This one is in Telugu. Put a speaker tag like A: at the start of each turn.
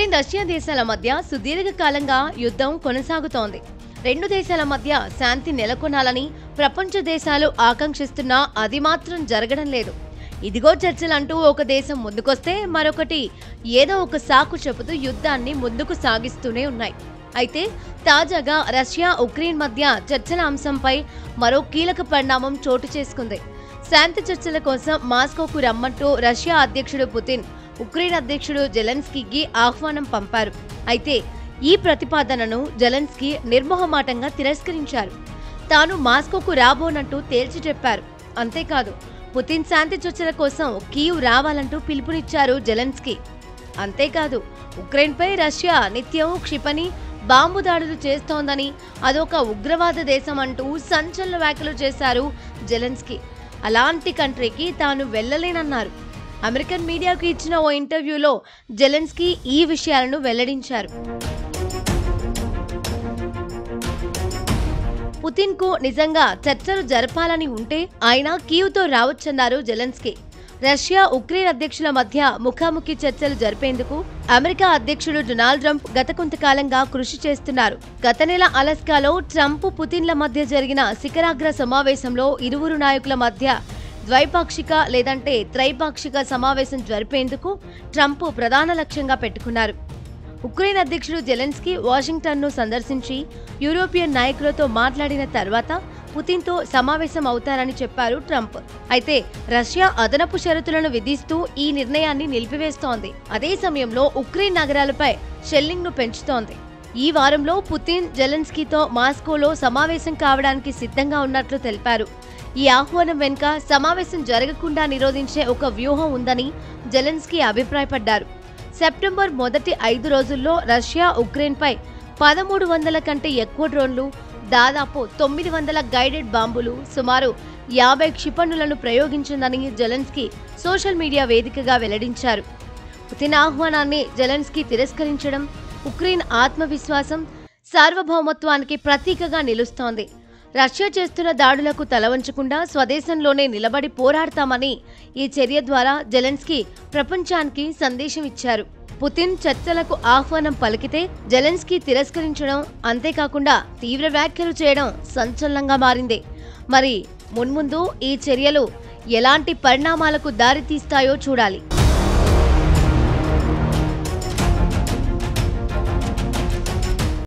A: ఉక్రెయిన్ రష్యా దేశాల మధ్య సుదీర్ఘకాలంగా యుద్ధం కొనసాగుతోంది. రెండు దేశాల మధ్య శాంతి నెలకొనాలని ప్రపంచ దేశాలు ఆకాంక్షిస్తున్నా అది మాత్రం జరగడం లేదు. ఇదిగో చర్చలంటూ ఒక దేశం ముందుకొస్తే మరొకటి ఏదో ఒక సాకు చెబుతూ యుద్ధాన్ని ముందుకు సాగిస్తూనే ఉన్నాయి. అయితే తాజాగా రష్యా ఉక్రెయిన్ మధ్య చర్చల అంశంపై మరో కీలక పరిణామం చోటు చేసుకుంది. శాంతి చర్చల కోసం మాస్కోకు రమ్మంటూ రష్యా అధ్యక్షుడు పుతిన్ ఉక్రెయిన్ అధ్యక్షుడు జెలెన్స్కీకి ఆహ్వానం పంపారు. అయితే ఈ ప్రతిపాదనను జెలెన్స్కీ నిర్మోహమాటంగా తిరస్కరించారు. తాను మాస్కోకు రాబోనంటూ తేల్చి చెప్పారు. అంతేకాదు, పుతిన్ శాంతి చర్చల కోసం కీవ్ రావాలంటూ పిలుపునిచ్చారు జెలెన్స్కీ. అంతేకాదు, ఉక్రెయిన్పై రష్యా నిత్యం క్షిపణి బాంబు దాడులు చేస్తోందని, అదొక ఉగ్రవాద దేశం అంటూ సంచలన వ్యాఖ్యలు చేశారు జెలెన్స్కీ. అలాంటి కంట్రీకి తాను వెళ్లలేనన్నారు. అమెరికన్ మీడియాకు ఇచ్చిన ఓ ఇంటర్వ్యూలో జెలెన్స్కీ ఈ విషయాలను వెల్లడించారు. పుతిన్కు నిజంగా చర్చలు జరపాలని ఉంటే ఆయన కీవ్తో రావచ్చన్నారు జెలెన్స్కీ. రష్యా ఉక్రెయిన్ అధ్యక్షుల మధ్య ముఖాముఖి చర్చలు జరిపేందుకు అమెరికా అధ్యక్షుడు డొనాల్డ్ ట్రంప్ గత కొంతకాలంగా కృషి చేస్తున్నారు. గత నెల అలాస్కాలో ట్రంప్ పుతిన్ల మధ్య జరిగిన శిఖరాగ్ర సమావేశంలో ఇరువురు నాయకుల మధ్య ద్వైపాక్షిక లేదంటే త్రైపాక్షిక సమావేశం జరిపేందుకు ట్రంప్ ప్రధాన లక్ష్యంగా పెట్టుకున్నారు. ఉక్రెయిన్ అధ్యక్షుడు జెలెన్స్కీ వాషింగ్టన్ను సందర్శించి యూరోపియన్ నాయకులతో మాట్లాడిన తర్వాత పుతిన్తో సమావేశం అవుతారని చెప్పారు ట్రంప్. అయితే రష్యా అదనపు షరతులను విధిస్తూ ఈ నిర్ణయాన్ని నిలిపివేస్తోంది. అదే సమయంలో ఉక్రెయిన్ నగరాలపై షెల్లింగ్ను పెంచుతోంది. ఈ వారంలో పుతిన్ జెలెన్స్కీతో మాస్కోలో సమావేశం కావడానికి సిద్ధంగా ఉన్నట్లు తెలిపారు. ఈ ఆహ్వానం వెనుక సమావేశం జరగకుండా నిరోధించే ఒక వ్యూహం ఉందని జెలెన్స్కీ అభిప్రాయపడ్డారు. సెప్టెంబర్ మొదటి 5 రోజుల్లో రష్యా ఉక్రెయిన్పై 1300 కంటే ఎక్కువ డ్రోన్లు, దాదాపు 900 గైడెడ్ బాంబులు, సుమారు 50 క్షిపణులను ప్రయోగించిందని జెలెన్స్కీ సోషల్ మీడియా వేదికగా వెల్లడించారు. పుతిన్ ఆహ్వానాన్ని జెలెన్స్కీ తిరస్కరించడం ఉక్రెయిన్ ఆత్మవిశ్వాసం, సార్వభౌమత్వానికి ప్రతీకగా నిలుస్తోంది. రష్యా చేస్తున్న దాడులకు తలవంచకుండా స్వదేశంలోనే నిలబడి పోరాడతామని ఈ చర్య ద్వారా జెలెన్స్కీ ప్రపంచానికి సందేశం ఇచ్చారు. పుతిన్ చర్చలకు ఆహ్వానం పలికితే జెలెన్స్కీ తిరస్కరించడం, అంతేకాకుండా తీవ్ర వ్యాఖ్యలు చేయడం సంచలనంగా మారింది. మరి మున్ముందు ఈ చర్యలు ఎలాంటి పరిణామాలకు దారితీస్తాయో చూడాలి.